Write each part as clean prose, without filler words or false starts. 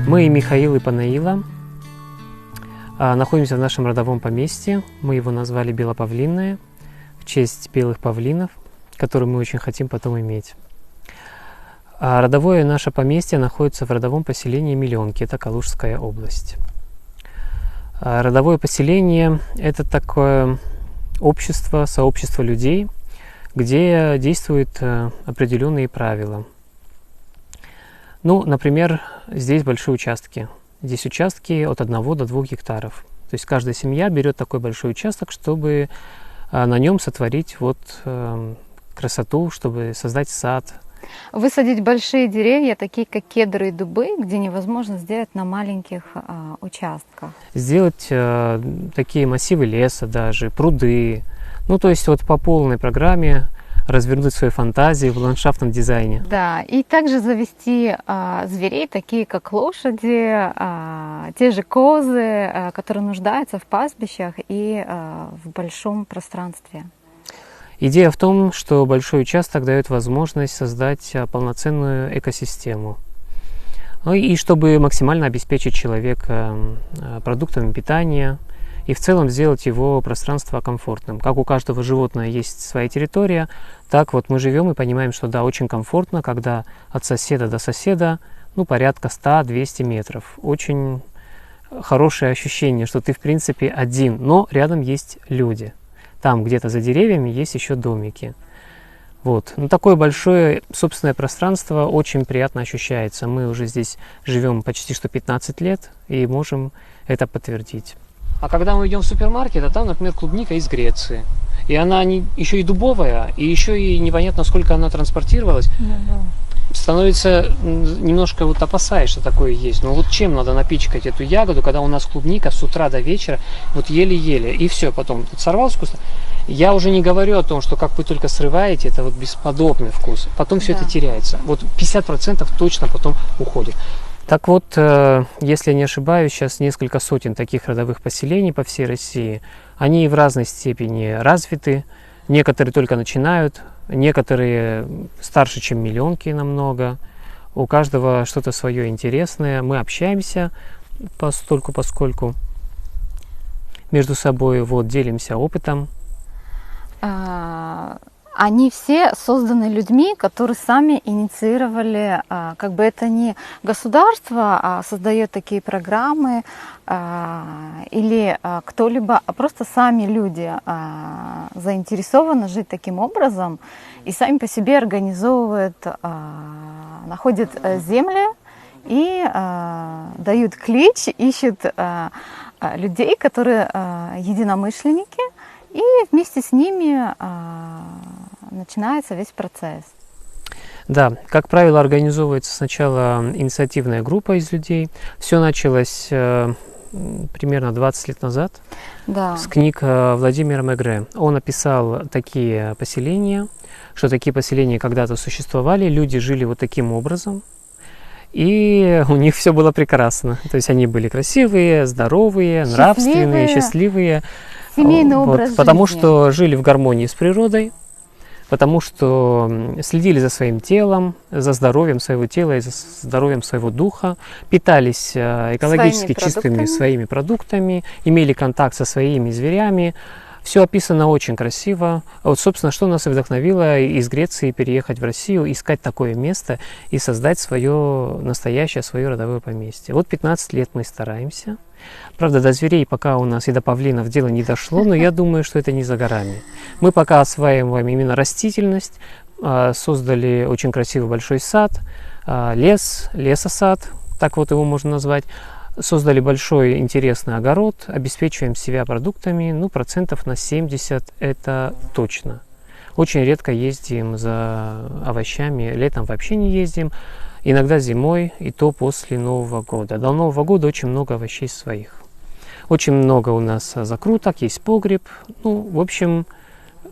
Мы, Михаил и Панаила, находимся в нашем родовом поместье. Мы его назвали Белопавлинное в честь белых павлинов, которые мы очень хотим потом иметь. Родовое наше поместье находится в родовом поселении Миллионки, это Калужская область. Родовое поселение – это такое общество, сообщество людей, где действуют определенные правила. Ну, например, здесь большие участки. Здесь участки от 1 до 2 гектаров. То есть каждая семья берет такой большой участок, чтобы на нем сотворить красоту, чтобы создать сад. Высадить большие деревья, такие как кедры и дубы, где невозможно сделать на маленьких участках. Сделать такие массивы леса даже, пруды. Ну, то есть вот по полной программе развернуть свою фантазию в ландшафтном дизайне. Да, и также завести зверей, такие как лошади, те же козы, которые нуждаются в пастбищах и в большом пространстве. Идея в том, что большой участок дает возможность создать полноценную экосистему. Ну и чтобы максимально обеспечить человека продуктами питания и в целом сделать его пространство комфортным. Как у каждого животного есть своя территория, так вот мы живем и понимаем, что да, очень комфортно, когда от соседа до соседа, ну, порядка 100-200 метров. Очень хорошее ощущение, что ты в принципе один, но рядом есть люди. Там где-то за деревьями есть еще домики. Вот. Но такое большое собственное пространство очень приятно ощущается. Мы уже здесь живем почти что 15 лет и можем это подтвердить. А когда мы идем в супермаркет, а там, например, клубника из Греции. И она еще и дубовая, и еще и непонятно, сколько она транспортировалась. Становится немножко вот опасаешься, такое есть. Но вот чем надо напичкать эту ягоду, когда у нас клубника с утра до вечера, вот еле-еле, и все, потом сорвал вкус. Я уже не говорю о том, что как вы только срываете, это вот бесподобный вкус. Потом все это теряется. Вот 50% точно потом уходит. Так вот, если я не ошибаюсь, сейчас несколько сотен таких родовых поселений по всей России. Они в разной степени развиты, некоторые только начинают, некоторые старше, чем Миллионки намного. У каждого что-то свое интересное. Мы общаемся поскольку между собой, вот, делимся опытом. Они все созданы людьми, которые сами инициировали, как бы это не государство создает такие программы или кто-либо, а просто сами люди заинтересованы жить таким образом и сами по себе организовывают, находят земли и дают клич, ищут людей, которые единомышленники, и вместе с ними начинается весь процесс. Да, как правило, организовывается сначала инициативная группа из людей. Все началось примерно 20 лет назад с книг Владимира Мегре. Он описал такие поселения, что такие поселения когда-то существовали, люди жили вот таким образом, и у них все было прекрасно. То есть они были красивые, здоровые, нравственные, счастливые. Семейный образ потому жизни. что жили в гармонии с природой, потому что следили за своим телом, за здоровьем своего тела и за здоровьем своего духа, питались экологически чистыми своими продуктами, имели контакт со своими зверями. Все описано очень красиво. Вот, собственно, что нас и вдохновило из Греции переехать в Россию, искать такое место и создать свое настоящее, свое родовое поместье. Вот 15 лет мы стараемся. Правда, до зверей пока у нас и до павлинов дело не дошло, но я думаю, что это не за горами. Мы пока осваиваем именно растительность, создали очень красивый большой сад, лесосад, так вот его можно назвать. Создали большой интересный огород, обеспечиваем себя продуктами, ну, процентов на 70 это точно. Очень редко ездим за овощами, летом вообще не ездим, иногда зимой, и то после Нового года. До Нового года очень много овощей своих. Очень много у нас закруток, есть погреб. Ну, в общем,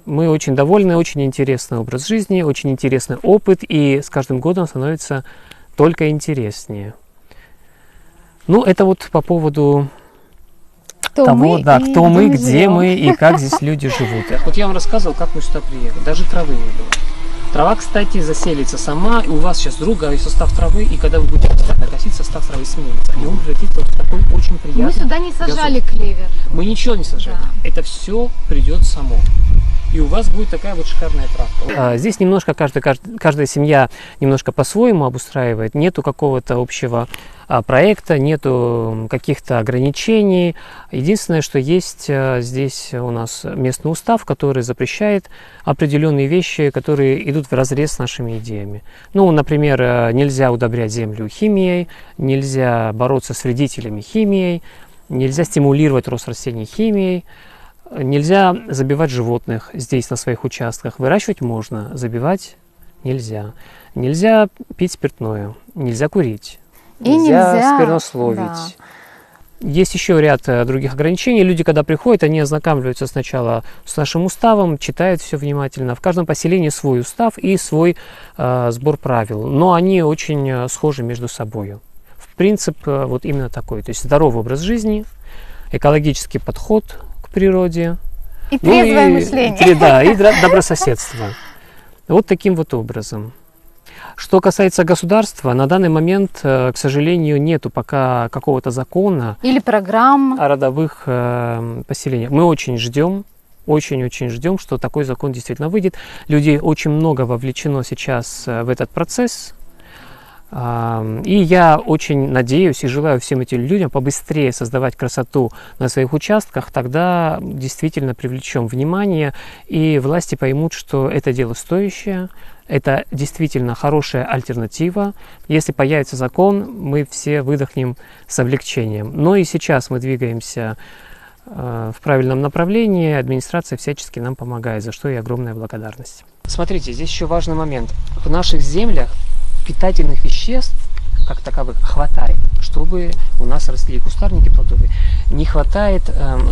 мы очень довольны, очень интересный образ жизни, очень интересный опыт, и с каждым годом становится только интереснее. Ну, это вот по поводу того, да, кто мы, где мы и как здесь люди живут. Вот я вам рассказывал, как мы сюда приехали. Даже травы не было. Трава, кстати, заселится сама, и у вас сейчас другой состав травы, и когда вы будете косить, состав травы сменится. И он превратится в такой очень приятный. Мы сюда не сажали клевер. Мы ничего не сажали. Да. Это все придет само. И у вас будет такая вот шикарная травка. Здесь немножко каждая семья немножко по-своему обустраивает. Нету какого-то общего проекта, нету каких-то ограничений. Единственное, что есть здесь у нас местный устав, который запрещает определенные вещи, которые идут вразрез с нашими идеями. Ну, например, нельзя удобрять землю химией, нельзя бороться с вредителями химией, нельзя стимулировать рост растений химией. Нельзя забивать животных здесь, на своих участках. Выращивать можно, забивать нельзя. Нельзя пить спиртное, нельзя курить, нельзя сквернословить. Да. Есть еще ряд других ограничений. Люди, когда приходят, они ознакомливаются сначала с нашим уставом, читают все внимательно. В каждом поселении свой устав и свой сбор правил. Но они очень схожи между собой. Принцип вот именно такой. То есть здоровый образ жизни, экологический подход к природе. И трезвое мышление. Да, и добрососедство. Вот таким вот образом. Что касается государства, на данный момент, к сожалению, нету пока какого-то закона или программ о родовых поселениях. Мы очень ждем, очень-очень ждем, что такой закон действительно выйдет. Людей очень много вовлечено сейчас в этот процесс. И я очень надеюсь и желаю всем этим людям побыстрее создавать красоту на своих участках, тогда действительно привлечем внимание, и власти поймут, что это дело стоящее, это действительно хорошая альтернатива. Если появится закон, мы все выдохнем с облегчением. Но и сейчас мы двигаемся в правильном направлении, администрация всячески нам помогает, за что и огромная благодарность. Смотрите, здесь еще важный момент. В наших землях питательных веществ, как таковых, хватает, чтобы у нас росли кустарники плодовые. Не хватает,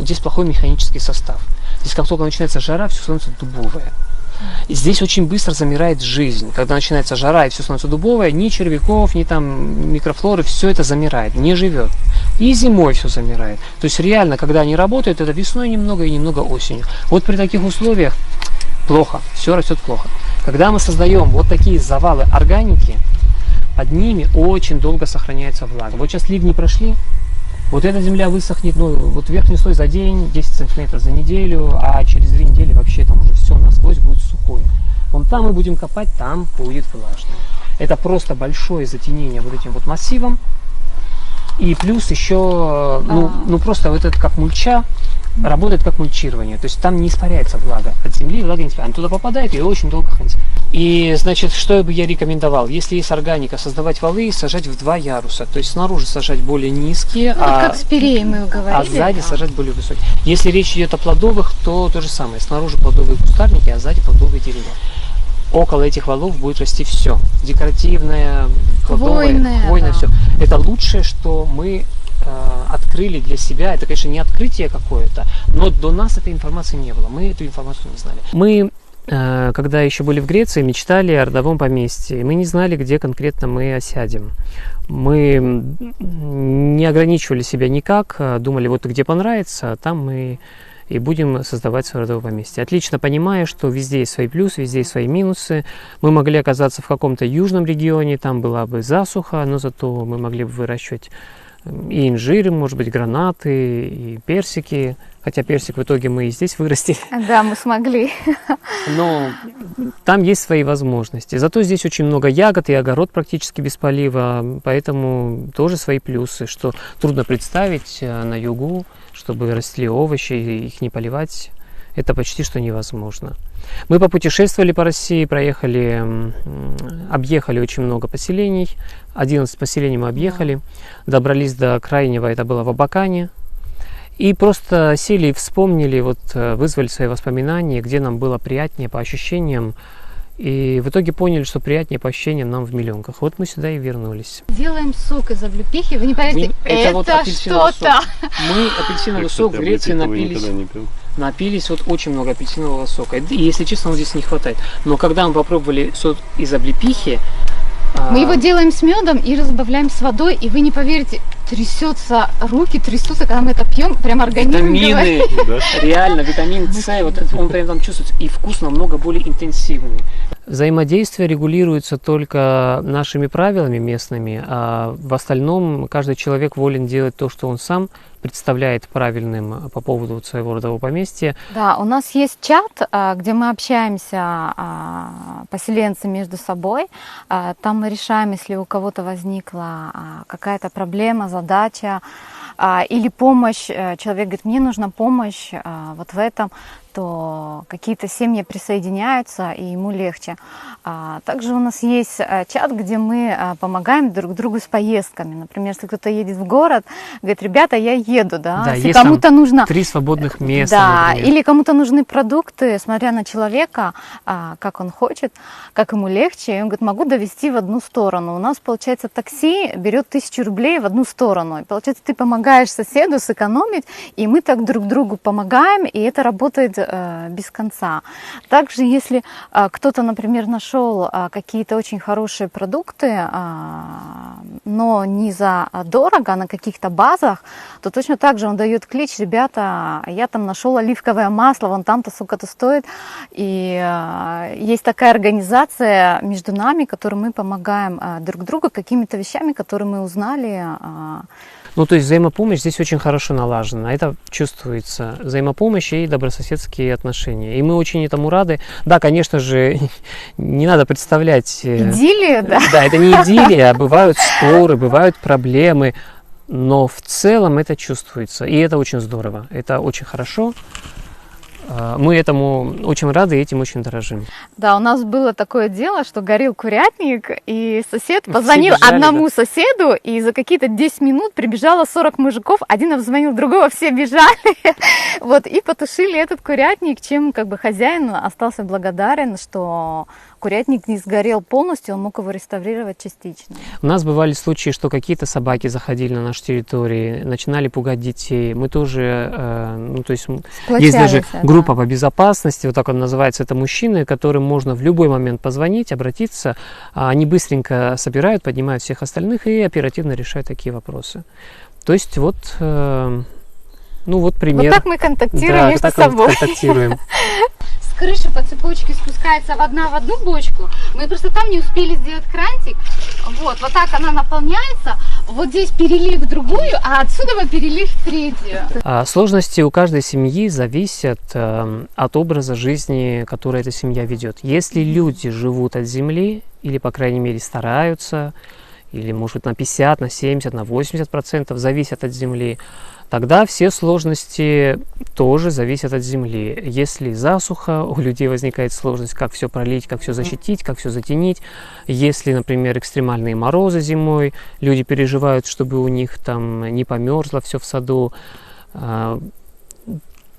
здесь плохой механический состав. Здесь как только начинается жара, все становится дубовое. И здесь очень быстро замирает жизнь. Когда начинается жара и все становится дубовое, ни червяков, ни там микрофлоры, все это замирает, не живет. И зимой все замирает. То есть реально, когда они работают, это весной немного и немного осенью. Вот при таких условиях плохо, все растет плохо. Когда мы создаем вот такие завалы органики, под ними очень долго сохраняется влага. Вот сейчас ливни прошли, вот эта земля высохнет, ну вот верхний слой за день, 10 сантиметров за неделю, а через 2 недели вообще там уже все насквозь будет сухое. Вон там мы будем копать, там будет влажно. Это просто большое затенение вот этим вот массивом. И плюс еще, ну просто вот это как мульча, работает как мульчирование, то есть там не испаряется влага, от земли влага не испаряется, она туда попадает и очень долго хранится. И, значит, что бы я рекомендовал, если есть органика, создавать валы, сажать в 2 яруса, то есть снаружи сажать более низкие, как спирей мы говорили, а сзади сажать более высокие. Если речь идет о плодовых, то то же самое, снаружи плодовые кустарники, а сзади плодовые деревья. Около этих валов будет расти все, декоративное, плодовое, хвойное, все. Это лучшее, что мы открыли для себя. Это, конечно, не открытие какое-то, но до нас этой информации не было. Мы эту информацию не знали. Мы, когда еще были в Греции, мечтали о родовом поместье. Мы не знали, где конкретно мы осядем. Мы не ограничивали себя никак, думали, вот где понравится, там мы и будем создавать свое родовое поместье. Отлично понимая, что везде есть свои плюсы, везде есть свои минусы. Мы могли оказаться в каком-то южном регионе, там была бы засуха, но зато мы могли бы выращивать и инжиры, может быть, гранаты, и персики. Хотя персик в итоге мы и здесь вырастили. Да, мы смогли. Но там есть свои возможности. Зато здесь очень много ягод, и огород практически без полива. Поэтому тоже свои плюсы, что трудно представить на югу, чтобы росли овощи, и их не поливать. Это почти что невозможно. Мы попутешествовали по России, объехали очень много поселений. 11 поселений мы объехали. Добрались до крайнего, это было в Абакане. И просто сели и вспомнили, вызвали свои воспоминания, где нам было приятнее по ощущениям. И в итоге поняли, что приятнее по ощущениям нам в Миллионках. Вот мы сюда и вернулись. Делаем сок из облепихи. Вы не поверите, это вот что-то. Мы апельсиновый сок в Греции напились вот очень много апельсинового сока. И, если честно, он здесь не хватает. Но когда мы попробовали сок из облепихи, мы его делаем с медом и разбавляем с водой, и вы не поверите, руки трясутся, когда мы это пьем, прям организм витамины, реально, витамин С, вот он прям там чувствуется, и вкус намного более интенсивный. Взаимодействие регулируется только нашими правилами местными, а в остальном каждый человек волен делать то, что он сам представляет правильным по поводу своего родового поместья. Да, у нас есть чат, где мы общаемся, поселенцы между собой. Там мы решаем, если у кого-то возникла какая-то проблема, задача или помощь. Человек говорит, мне нужна помощь вот в этом, то какие-то семьи присоединяются, и ему легче. Также у нас есть чат, где мы помогаем друг другу с поездками. Например, если кто-то едет в город, говорит, ребята, я еду, да, если кому-то нужно 3 свободных места, да, например. или кому-то нужны продукты, смотря на человека, как он хочет, как ему легче, и он говорит, могу довести в одну сторону. У нас, получается, такси берет 1000 рублей в одну сторону, и, получается, ты помогаешь соседу сэкономить, и мы так друг другу помогаем, и это работает без конца. Также, если кто-то, например, нашел какие-то очень хорошие продукты, но не за дорого, а на каких-то базах, то точно так же он дает клич, ребята, я там нашел оливковое масло, вон там-то, сколько-то стоит. И есть такая организация между нами, которой мы помогаем друг другу какими-то вещами, которые мы узнали. Ну, то есть взаимопомощь здесь очень хорошо налажена. Это чувствуется. Взаимопомощь и добрососедские отношения. И мы очень этому рады. Да, конечно же, не надо представлять... Идиллия, да? Да, это не идиллия. Бывают споры, бывают проблемы. Но в целом это чувствуется. И это очень здорово. Это очень хорошо. Мы этому очень рады и этим очень дорожим. Да, у нас было такое дело, что горел курятник, и сосед позвонил одному соседу, и за какие-то 10 минут прибежало 40 мужиков, один обзвонил другого, все бежали, вот, и потушили этот курятник, чем как бы хозяин остался благодарен, что курятник не сгорел полностью, он мог его реставрировать частично. У нас бывали случаи, что какие-то собаки заходили на нашу территорию, начинали пугать детей. Мы тоже, ну, то есть есть даже группа по безопасности, вот так он называется, это мужчины, которым можно в любой момент позвонить, обратиться. Они быстренько собирают, поднимают всех остальных и оперативно решают такие вопросы. То есть вот, ну вот пример. Вот так мы контактируем между собой. Контактируем. С крыши по цепочке спускается вода в одну бочку. Мы просто там не успели сделать крантик. Вот так она наполняется. Вот здесь перелив в другую, а отсюда перелив в третью. Сложности у каждой семьи зависят от образа жизни, который эта семья ведет. Если люди живут от земли, или, по крайней мере, стараются, или, может быть, на 50, на 70, на 80% зависят от земли, тогда все сложности тоже зависят от земли. Если засуха, у людей возникает сложность, как все пролить, как все защитить, как все затенить. Если, например, экстремальные морозы зимой, люди переживают, чтобы у них там не померзло все в саду.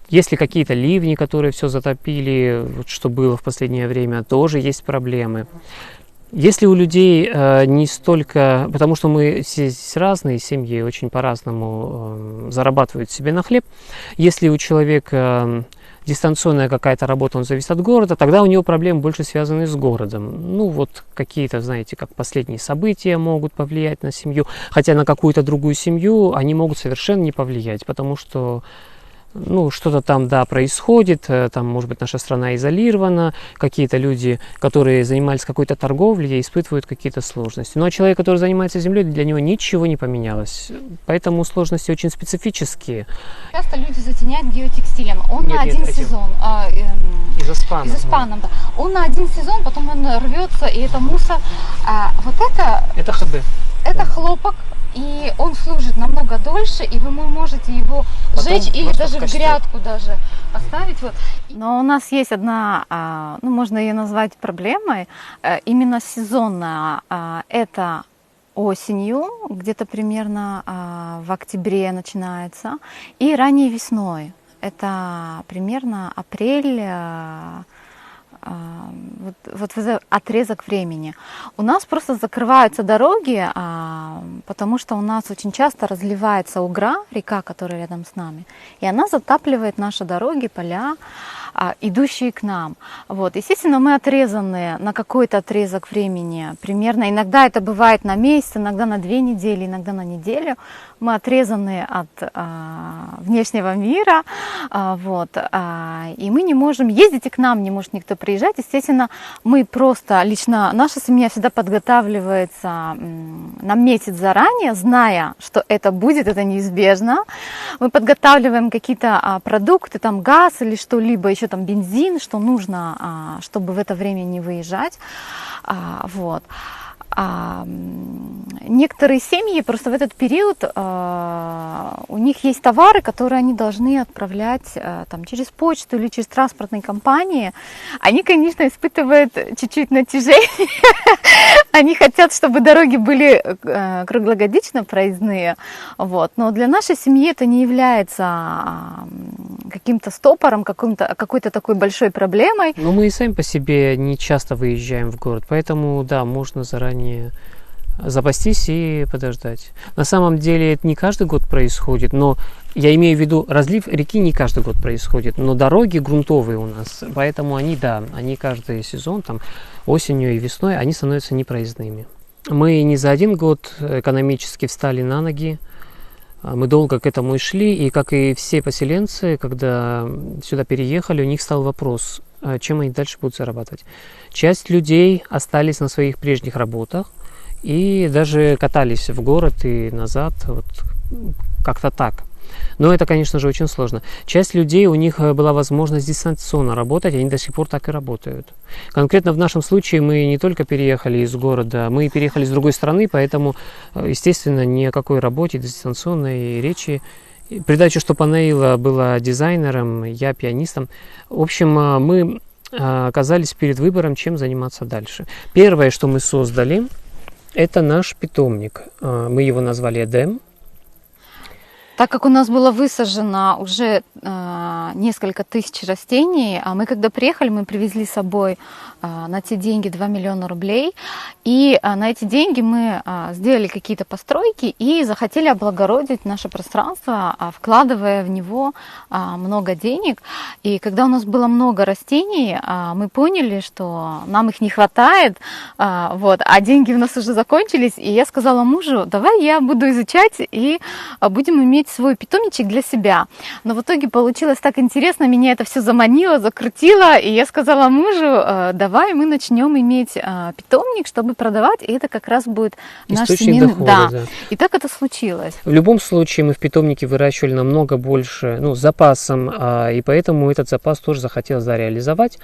Если какие-то ливни, которые все затопили, вот что было в последнее время, тоже есть проблемы. Если у людей не столько, потому что мы здесь разные семьи, очень по-разному зарабатывают себе на хлеб, если у человека дистанционная какая-то работа, он зависит от города, тогда у него проблемы больше связаны с городом. Ну вот какие-то, знаете, как последние события могут повлиять на семью, хотя на какую-то другую семью они могут совершенно не повлиять, потому что ну, что-то там, да, происходит, там, может быть, наша страна изолирована, какие-то люди, которые занимались какой-то торговлей, испытывают какие-то сложности. Ну, а человек, который занимается землей, для него ничего не поменялось. Поэтому сложности очень специфические. Часто люди затеняют геотекстилем. Он на один сезон. Изоспаном, да. Он на один сезон, потом он рвется, и это мусор. Вот это... Это ХБ. Это хлопок. И он служит намного дольше, и вы можете его сжечь или даже в грядку даже поставить. Вот. Но у нас есть одна, ну, можно ее назвать проблемой, именно сезонная. Это осенью, где-то примерно в октябре начинается, и ранней весной. Это примерно апрель, вот отрезок времени. У нас просто закрываются дороги, потому что у нас очень часто разливается Угра, река, которая рядом с нами, и она затапливает наши дороги, поля. идущие к нам. Вот. Естественно, мы отрезаны на какой-то отрезок времени примерно. Иногда это бывает на месяц, иногда на 2 недели, иногда на неделю. Мы отрезаны от внешнего мира, вот, и мы не можем ездить, и к нам не может никто приезжать. Естественно, мы просто, лично наша семья всегда подготавливается на месяц заранее, зная, что это будет, это неизбежно. Мы подготавливаем какие-то продукты, там газ или что-либо, еще там бензин, что нужно, чтобы в это время не выезжать. Вот. Некоторые семьи просто в этот период у них есть товары, которые они должны отправлять там, через почту или через транспортные компании. Они, конечно, испытывают чуть-чуть натяжение. Они хотят, чтобы дороги были круглогодично проездные. Вот. Но для нашей семьи это не является каким-то стопором, какой-то такой большой проблемой. Но мы и сами по себе не часто выезжаем в город, поэтому, да, можно заранее запастись и подождать. На самом деле это не каждый год происходит, но я имею в виду, разлив реки не каждый год происходит, но дороги грунтовые у нас, поэтому они, да, они каждый сезон, там, осенью и весной, они становятся непроездными. Мы не за один год экономически встали на ноги, мы долго к этому и шли, и как и все поселенцы, когда сюда переехали, у них стал вопрос, чем они дальше будут зарабатывать. Часть людей остались на своих прежних работах и даже катались в город и назад, вот как-то так. Но это, конечно же, очень сложно. Часть людей, у них была возможность дистанционно работать, они до сих пор так и работают. Конкретно в нашем случае мы не только переехали из города, мы переехали с другой страны, поэтому, естественно, ни о какой работе дистанционной речи. Придачу, что Панеила была дизайнером, я пианистом. В общем, мы оказались перед выбором, чем заниматься дальше. Первое, что мы создали, это наш питомник. Мы его назвали Эдем. Так как у нас было высажено уже несколько тысяч растений, а мы когда приехали, мы привезли с собой на те деньги 2 миллиона рублей, и на эти деньги мы сделали какие-то постройки и захотели облагородить наше пространство, вкладывая в него много денег. И когда у нас было много растений, мы поняли, что нам их не хватает, вот, а деньги у нас уже закончились, и я сказала мужу, давай я буду изучать и будем иметь свой питомничек для себя. Но в итоге получилось так интересно, меня это все заманило, закрутило, и я сказала мужу, давай мы начнем иметь питомник, чтобы продавать, и это как раз будет наш семейный доход. Да. И так это случилось. В любом случае мы в питомнике выращивали намного больше, с запасом, и поэтому этот запас тоже захотелось реализовать.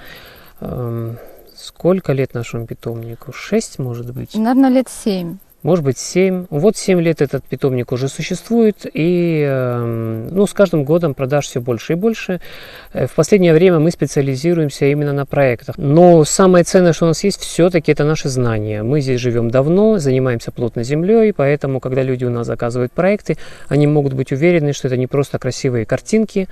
Сколько лет нашему питомнику? 6, может быть? Наверное, лет 7. Может быть, 7. Вот 7 лет этот питомник уже существует, и с каждым годом продаж все больше и больше. В последнее время мы специализируемся именно на проектах. Но самое ценное, что у нас есть, все-таки это наши знания. Мы здесь живем давно, занимаемся плотно землей, поэтому, когда люди у нас заказывают проекты, они могут быть уверены, что это не просто красивые картинки,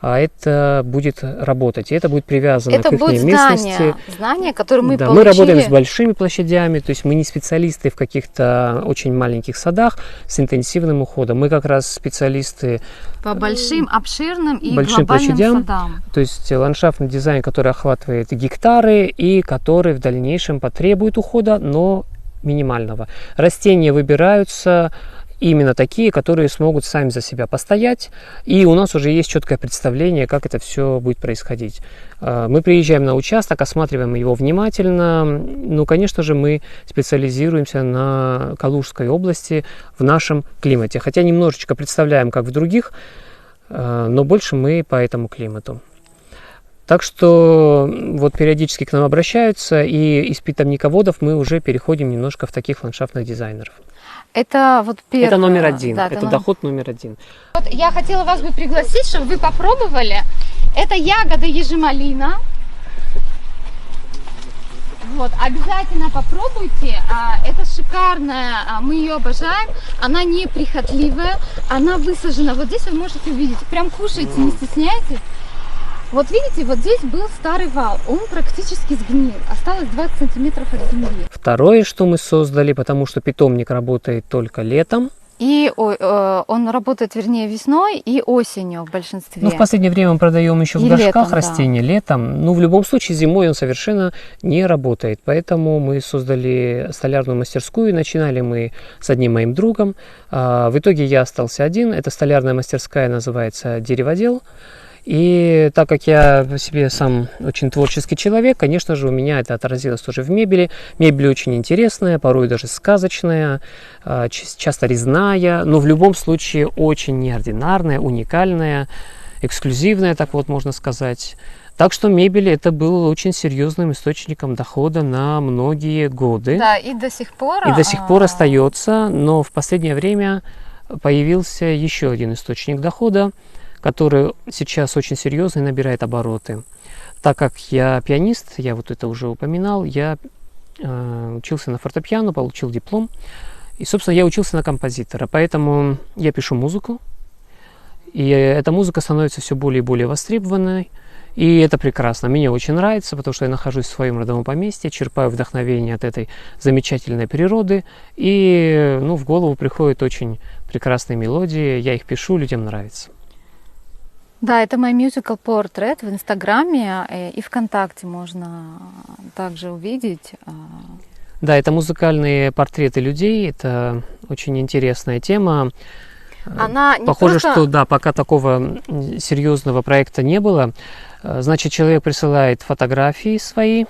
а это будет работать, и это будет привязано это к их местности. Знания, которые мы получили. Мы работаем с большими площадями, то есть мы не специалисты в каких-то очень маленьких садах с интенсивным уходом. Мы как раз специалисты по большим, обширным и большим глобальным площадям, садам. То есть ландшафтный дизайн, который охватывает гектары и который в дальнейшем потребует ухода, но минимального. Растения выбираются именно такие, которые смогут сами за себя постоять, и у нас уже есть четкое представление, как это все будет происходить. Мы приезжаем на участок, осматриваем его внимательно. Конечно же, мы специализируемся на Калужской области в нашем климате, хотя немножечко представляем, как в других, но больше мы по этому климату. Так что вот периодически к нам обращаются, и из питомниководов мы уже переходим немножко в таких ландшафтных дизайнеров. Это вот первое. Это номер один, да, это доход номер один. Вот я хотела вас бы пригласить, чтобы вы попробовали. Это ягода ежемалина. Вот, обязательно попробуйте. Это шикарная, мы ее обожаем. Она неприхотливая, она высажена. Вот здесь вы можете увидеть, прям кушайте, не стесняйтесь. Вот видите, вот здесь был старый вал, он практически сгнил, осталось 20 сантиметров от земли. Второе, что мы создали, потому что питомник работает только летом. И он работает, вернее, весной и осенью в большинстве. Ну, в последнее время мы продаем еще в И горшках летом, да. растения, летом. Ну, в любом случае, зимой он совершенно не работает. Поэтому мы создали столярную мастерскую. Начинали мы с одним моим другом. В итоге я остался один. Эта столярная мастерская называется «Дереводел». И так как я по себе сам очень творческий человек, конечно же, у меня это отразилось тоже в мебели. Мебель очень интересная, порой даже сказочная, часто резная, но в любом случае очень неординарная, уникальная, эксклюзивная, так вот можно сказать. Так что мебель это был очень серьезным источником дохода на многие годы. Да, и до сих пор. И до сих пор остается, но в последнее время появился еще один источник дохода, который сейчас очень серьезно набирает обороты. Так как я пианист, я вот это уже упоминал, я учился на фортепиано, получил диплом. И, собственно, я учился на композитора. Поэтому я пишу музыку. И эта музыка становится все более и более востребованной. И это прекрасно. Мне очень нравится, потому что я нахожусь в своем родовом поместье, черпаю вдохновение от этой замечательной природы. И в голову приходят очень прекрасные мелодии. Я их пишу, людям нравится. Да, это мой musical portrait в Инстаграме и ВКонтакте можно также увидеть. Да, это музыкальные портреты людей, это очень интересная тема. Она не Похоже, просто... что да, пока такого серьезного проекта не было. Значит, человек присылает фотографии свои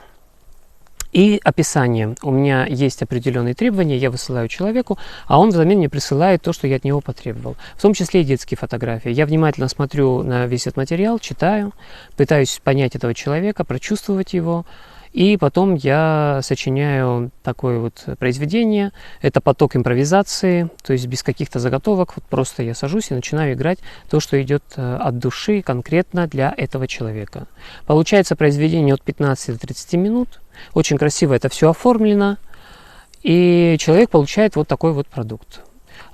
и описание. У меня есть определенные требования, я высылаю человеку, а он взамен мне присылает то, что я от него потребовал. В том числе и детские фотографии. Я внимательно смотрю на весь этот материал, читаю, пытаюсь понять этого человека, прочувствовать его. И потом я сочиняю такое вот произведение. Это поток импровизации, то есть без каких-то заготовок. Вот просто я сажусь и начинаю играть то, что идет от души конкретно для этого человека. Получается произведение от 15 до 30 минут. Очень красиво это все оформлено. И человек получает вот такой вот продукт.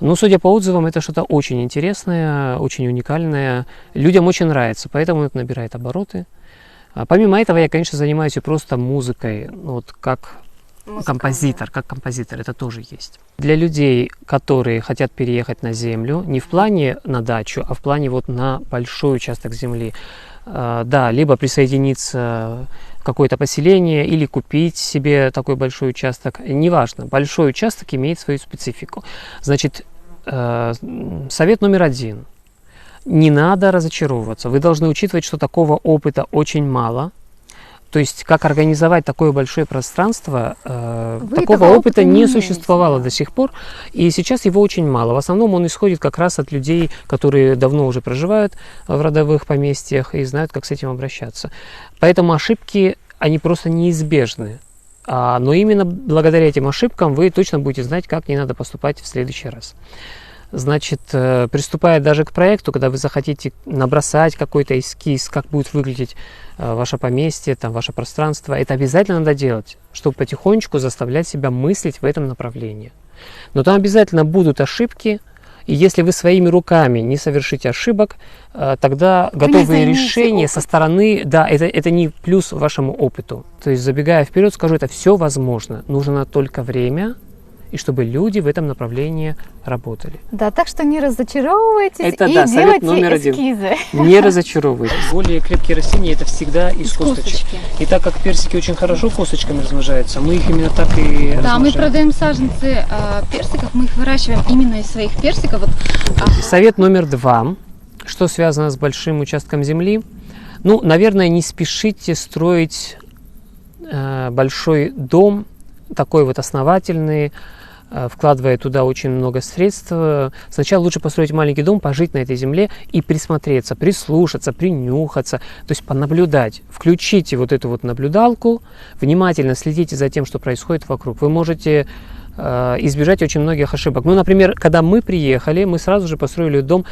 Но, судя по отзывам, это что-то очень интересное, очень уникальное. Людям очень нравится, поэтому это набирает обороты. Помимо этого, я, конечно, занимаюсь и просто музыкой, вот как композитор, это тоже есть. Для людей, которые хотят переехать на землю, не в плане на дачу, а в плане вот на большой участок земли, да, либо присоединиться в какое-то поселение или купить себе такой большой участок, неважно, большой участок имеет свою специфику. Значит, совет номер один. Не надо разочаровываться. Вы должны учитывать, что такого опыта очень мало. То есть, как организовать такое большое пространство, такого опыта не существовало до сих пор. И сейчас его очень мало. В основном он исходит как раз от людей, которые давно уже проживают в родовых поместьях и знают, как с этим обращаться. Поэтому ошибки, они просто неизбежны. Но именно благодаря этим ошибкам вы точно будете знать, как не надо поступать в следующий раз. Значит, приступая даже к проекту, когда вы захотите набросать какой-то эскиз, как будет выглядеть ваше поместье, там, ваше пространство, это обязательно надо делать, чтобы потихонечку заставлять себя мыслить в этом направлении. Но там обязательно будут ошибки, и если вы своими руками не совершите ошибок, тогда готовые решения со стороны, да, это не плюс вашему опыту. То есть, забегая вперед, скажу, это все возможно, нужно только время, и чтобы люди в этом направлении работали. Да, так что не разочаровывайтесь это, и да, делайте номер эскизы. Не разочаровывайтесь. Более крепкие растения это всегда из косточек. И так как персики очень хорошо косточками размножаются, мы их именно так и размножаем. Да, мы продаем саженцы персиков, мы их выращиваем именно из своих персиков. Совет номер 2, что связано с большим участком земли. Ну, наверное, не спешите строить большой дом, такой вот основательный, вкладывая туда очень много средств. Сначала лучше построить маленький дом, пожить на этой земле и присмотреться, прислушаться, принюхаться, то есть понаблюдать. Включите вот эту вот наблюдалку, внимательно следите за тем, что происходит вокруг. Вы можете избежать очень многих ошибок. Ну, например, когда мы приехали, мы сразу же построили дом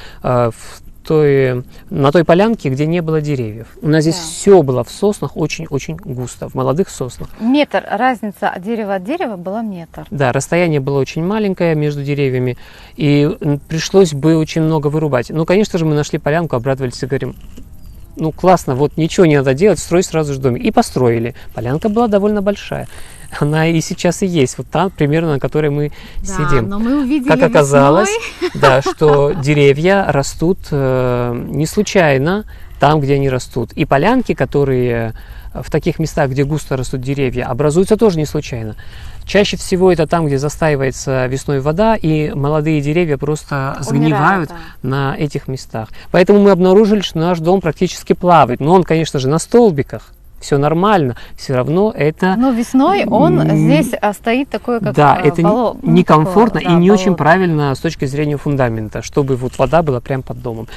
на той полянке, где не было деревьев. У нас здесь все было в соснах очень-очень густо, в молодых соснах. Метр, разница от дерева была метр. Да, расстояние было очень маленькое между деревьями, и пришлось бы очень много вырубать. Ну, конечно же, мы нашли полянку, обрадовались и говорим, ну классно, вот ничего не надо делать, строй сразу же домик. И построили. Полянка была довольно большая. Она и сейчас и есть, вот там примерно, на которой мы сидим. Но мы увидели как оказалось, да, что деревья растут не случайно там, где они растут. И полянки, которые в таких местах, где густо растут деревья, образуются тоже не случайно. Чаще всего это там, где застаивается весной вода, и молодые деревья просто сгнивают на этих местах. Поэтому мы обнаружили, что наш дом практически плавает. Но он, конечно же, на столбиках. Все нормально, все равно это... Но весной он здесь стоит такой, как да, это некомфортно и не очень болото. правильно с точки зрения фундамента, чтобы вот вода была прямо под домом.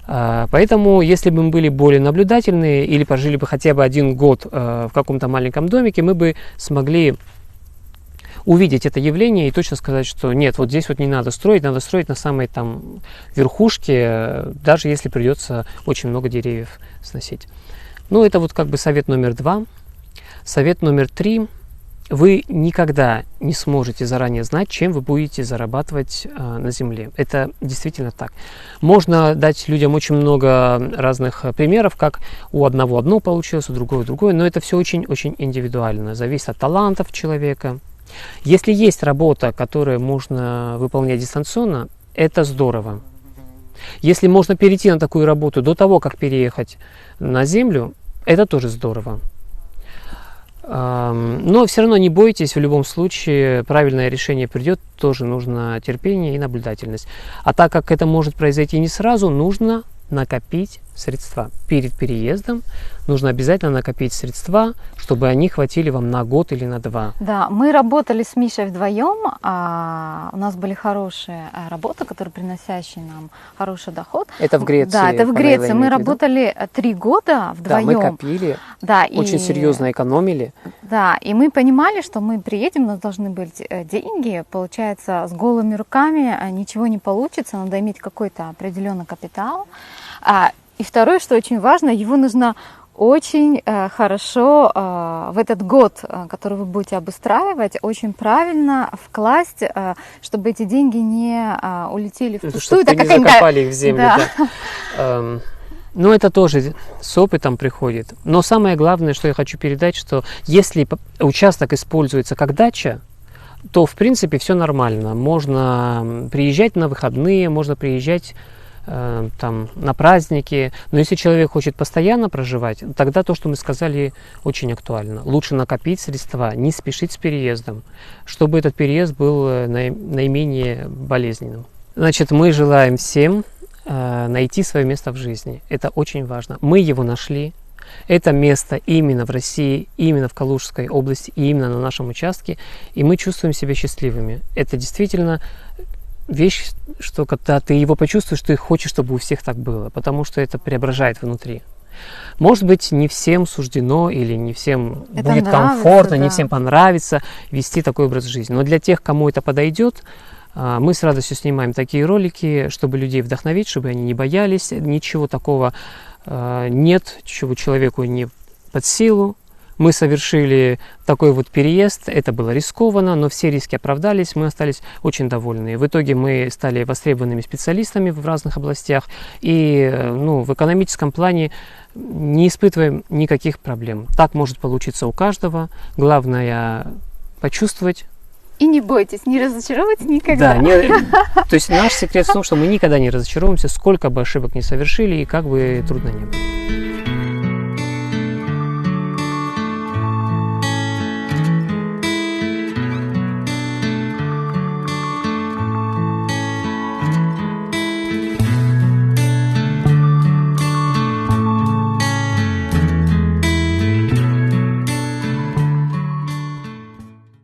Поэтому, если бы мы были более наблюдательные или прожили бы хотя бы 1 год в каком-то маленьком домике, мы бы смогли увидеть это явление и точно сказать, что нет, вот здесь вот не надо строить на самой там верхушке, даже если придется очень много деревьев сносить. Ну, это вот как бы совет номер 2. Совет номер 3. Вы никогда не сможете заранее знать, чем вы будете зарабатывать на земле. Это действительно так. Можно дать людям очень много разных примеров, как у одного одно получилось, у другого другое, но это все очень-очень индивидуально, зависит от талантов человека. Если есть работа, которую можно выполнять дистанционно, это здорово. Если можно перейти на такую работу до того, как переехать на землю, это тоже здорово. Но все равно не бойтесь, в любом случае правильное решение придет, тоже нужно терпение и наблюдательность. А так как это может произойти не сразу, нужно накопить средства. Перед переездом нужно обязательно накопить средства, чтобы они хватили вам на год или на 2. Да, мы работали с Мишей вдвоем, у нас были хорошие работы, которые приносящие нам хороший доход. Это в Греции? Да, это в Греции. Мы работали 3 года вдвоем. Да, мы копили, очень серьезно экономили. Да, и мы понимали, что мы приедем, у нас должны быть деньги, получается, с голыми руками ничего не получится, надо иметь какой-то определенный капитал. И второе, что очень важно, его нужно очень хорошо в этот год, который вы будете обустраивать, очень правильно вкласть, чтобы эти деньги не улетели впустую. Чтобы не закопали их в землю. Да. Да. Но это тоже с опытом приходит. Но самое главное, что я хочу передать, что если участок используется как дача, то в принципе все нормально. Можно приезжать на выходные, можно приезжать там, на праздники. Но если человек хочет постоянно проживать, тогда то, что мы сказали, очень актуально. Лучше накопить средства, не спешить с переездом, чтобы этот переезд был наименее болезненным. Значит, мы желаем всем найти свое место в жизни. Это очень важно. Мы его нашли. Это место именно в России, именно в Калужской области, и именно на нашем участке. И мы чувствуем себя счастливыми. Это действительно вещь, что когда ты его почувствуешь, ты хочешь, чтобы у всех так было, потому что это преображает внутри. Может быть, не всем суждено или не всем это будет комфортно, да. Не всем понравится вести такой образ жизни. Но для тех, кому это подойдет, мы с радостью снимаем такие ролики, чтобы людей вдохновить, чтобы они не боялись. Ничего такого нет, чего человеку не под силу. Мы совершили такой вот переезд, это было рискованно, но все риски оправдались, мы остались очень довольны. В итоге мы стали востребованными специалистами в разных областях и в экономическом плане не испытываем никаких проблем. Так может получиться у каждого, главное почувствовать. И не бойтесь, не разочаровывайтесь никогда. Да, то есть наш секрет в том, что мы никогда не разочаровываемся, сколько бы ошибок не совершили и как бы трудно ни было.